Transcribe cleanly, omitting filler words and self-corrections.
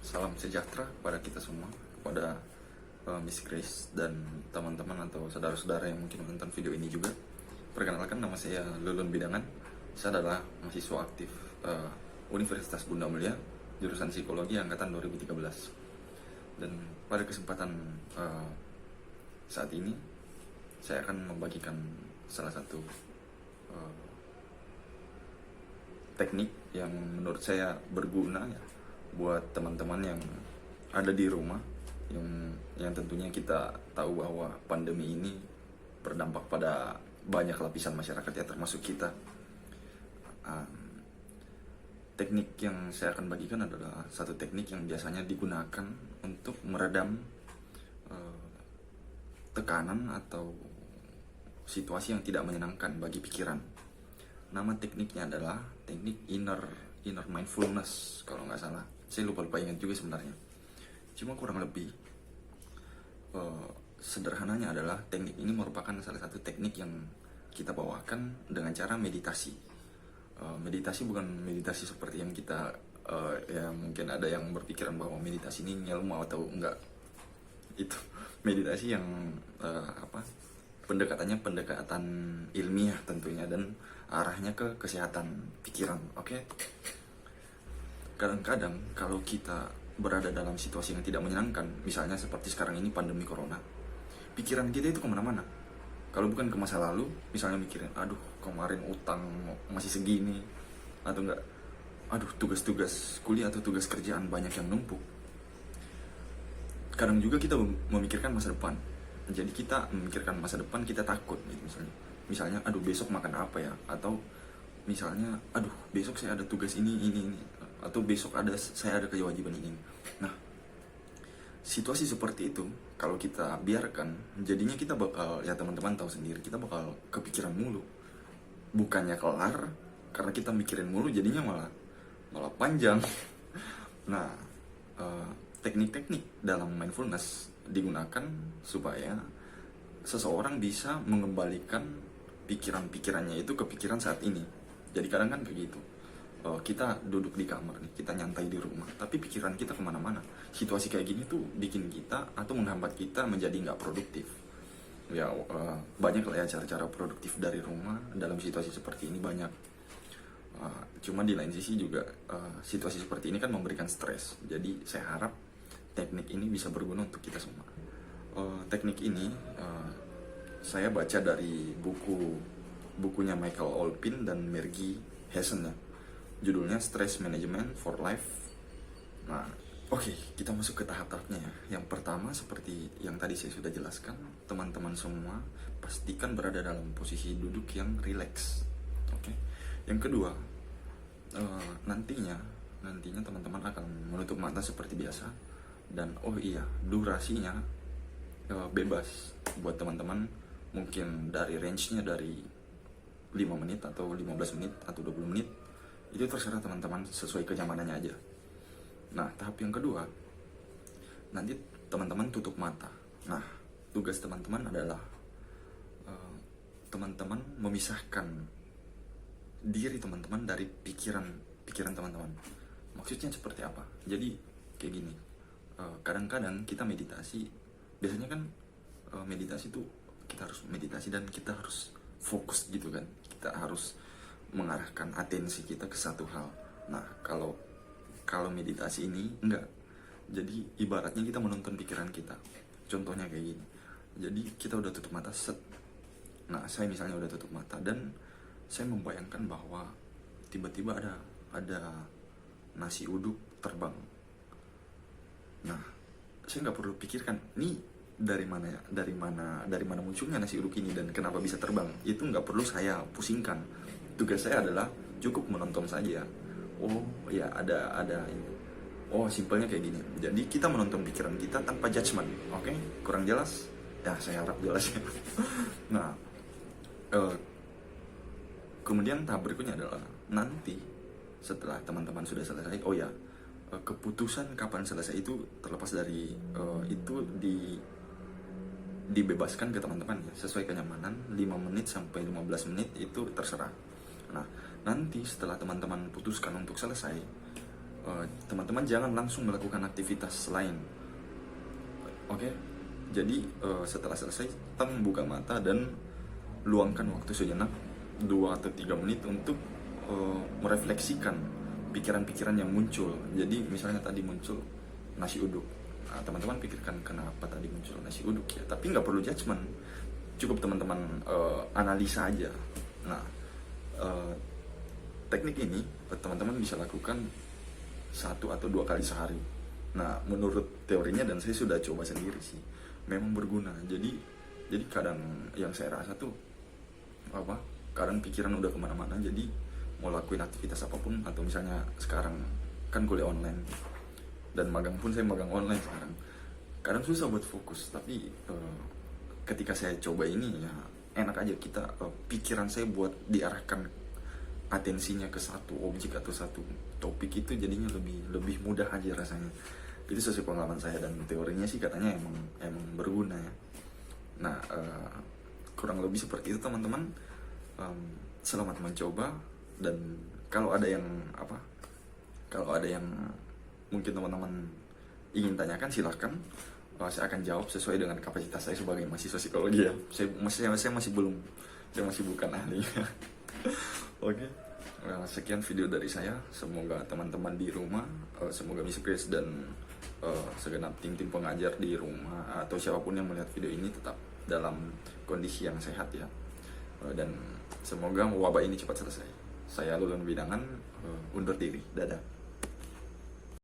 Salam sejahtera kepada kita semua, kepada Miss Grace dan teman-teman atau saudara-saudara yang mungkin menonton video ini juga. Perkenalkan, nama saya Lulun Bidangan. Saya adalah mahasiswa aktif Universitas Bunda Mulia, jurusan Psikologi angkatan 2013. Dan pada kesempatan saat ini, saya akan membagikan salah satu teknik yang menurut saya berguna ya, buat teman-teman yang ada di rumah, yang tentunya kita tahu bahwa pandemi ini berdampak pada banyak lapisan masyarakat ya, termasuk kita. Teknik yang saya akan bagikan adalah satu teknik yang biasanya digunakan untuk meredam tekanan atau situasi yang tidak menyenangkan bagi pikiran. Nama tekniknya adalah teknik inner mindfulness kalau nggak salah. Saya lupa ingat juga sebenarnya. Cuma kurang lebih sederhananya adalah teknik ini merupakan salah satu teknik yang kita bawakan dengan cara meditasi. Meditasi bukan meditasi seperti yang kita ya mungkin ada yang berpikiran bahwa meditasi ini ilmu atau enggak. Itu meditasi yang pendekatannya pendekatan ilmiah tentunya, dan arahnya ke kesehatan pikiran. Oke. Kadang-kadang kalau kita berada dalam situasi yang tidak menyenangkan, misalnya seperti sekarang ini pandemi corona, pikiran kita itu kemana-mana. Kalau bukan ke masa lalu, misalnya mikirin, aduh kemarin utang masih segini, atau enggak, aduh tugas-tugas kuliah atau tugas kerjaan banyak yang numpuk. Kadang juga kita memikirkan masa depan. Jadi kita memikirkan masa depan, kita takut gitu, misalnya aduh besok makan apa ya, atau misalnya aduh besok saya ada tugas ini, atau besok saya ada kewajiban ini. Nah, situasi seperti itu kalau kita biarkan, jadinya kita bakal, ya teman-teman tahu sendiri, kita bakal kepikiran mulu. Bukannya kelar, karena kita mikirin mulu, jadinya malah panjang. Nah, teknik-teknik dalam mindfulness digunakan supaya seseorang bisa mengembalikan pikiran-pikirannya itu ke pikiran saat ini. Jadi kadang kan kayak gitu, kita duduk di kamar nih, kita nyantai di rumah, tapi pikiran kita kemana-mana. Situasi kayak gini tuh bikin kita atau menghambat kita menjadi nggak produktif. Ya banyak lah ya cara-cara produktif dari rumah dalam situasi seperti ini, banyak. Cuma di lain sisi juga situasi seperti ini kan memberikan stres. Jadi saya harap teknik ini bisa berguna untuk kita semua. Teknik ini saya baca dari bukunya Michael Olpin dan Margie Hassen ya. Judulnya Stress Management for Life. Nah, oke, kita masuk ke tahap-tahapnya ya. Yang pertama, seperti yang tadi saya sudah jelaskan, teman-teman semua pastikan berada dalam posisi duduk yang rileks. Oke. Yang kedua, nantinya teman-teman akan menutup mata seperti biasa. Dan durasinya bebas buat teman-teman, mungkin dari range-nya dari 5 menit atau 15 menit atau 20 menit. Itu terserah teman-teman, sesuai kenyamanannya aja. Nah, tahap yang kedua, nanti teman-teman tutup mata. Nah, tugas teman-teman adalah teman-teman memisahkan diri teman-teman dari pikiran teman-teman. Maksudnya seperti apa? Jadi kayak gini, kadang-kadang kita meditasi, biasanya kan meditasi tuh kita harus meditasi dan kita harus fokus gitu kan, kita harus mengarahkan atensi kita ke satu hal. Nah, kalau meditasi ini enggak. Jadi ibaratnya kita menonton pikiran kita. Contohnya kayak gini. Jadi kita udah tutup mata, set. Nah, saya misalnya udah tutup mata dan saya membayangkan bahwa tiba-tiba ada nasi uduk terbang. Nah, saya nggak perlu pikirkan nih dari mana munculnya nasi uduk ini dan kenapa bisa terbang. Itu nggak perlu saya pusingkan. Tugas saya adalah cukup menonton saja. Oh ya, ada ini. Oh, simpelnya kayak gini. Jadi kita menonton pikiran kita tanpa judgement. Oke? Kurang jelas? Ya, saya harap jelas ya. Nah, kemudian tahap berikutnya adalah nanti setelah teman-teman sudah selesai, keputusan kapan selesai itu terlepas dari itu dibebaskan ke teman-teman ya, sesuai kenyamanan. 5 menit sampai 15 menit itu terserah. Nah, nanti setelah teman-teman putuskan untuk selesai, teman-teman jangan langsung melakukan aktivitas lain. Oke, jadi setelah selesai, buka mata dan luangkan waktu sejenak 2 atau 3 menit untuk merefleksikan pikiran-pikiran yang muncul. Jadi misalnya tadi muncul nasi uduk, nah, teman-teman pikirkan kenapa tadi muncul nasi uduk ya, tapi nggak perlu judgement, cukup teman-teman analisa aja. Nah, teknik ini teman-teman bisa lakukan 1 atau 2 kali sehari. Nah, menurut teorinya, dan saya sudah coba sendiri sih, memang berguna. Jadi kadang yang saya rasa tuh kadang pikiran udah kemana-mana, jadi mau lakuin aktivitas apapun, atau misalnya sekarang kan kuliah online dan magang pun, saya magang online sekarang, kadang susah buat fokus. Tapi ketika saya coba ini ya enak aja, kita pikiran saya buat diarahkan atensinya ke satu objek atau satu topik, itu jadinya lebih mudah aja rasanya. Itu sesuai pengalaman saya, dan teorinya sih katanya emang berguna ya. Nah, kurang lebih seperti itu teman-teman. Selamat mencoba, dan kalau ada yang mungkin teman-teman ingin tanyakan, silahkan. Saya akan jawab sesuai dengan kapasitas saya sebagai mahasiswa psikologi ya. Saya masih bukan ahli. Oke. Sekian video dari saya. Semoga teman-teman di rumah, semoga Miss Grace dan segenap tim pengajar di rumah atau siapapun yang melihat video ini tetap dalam kondisi yang sehat ya. Dan semoga wabah ini cepat selesai. Saya Lulun Bidangan, undur diri. Dadah.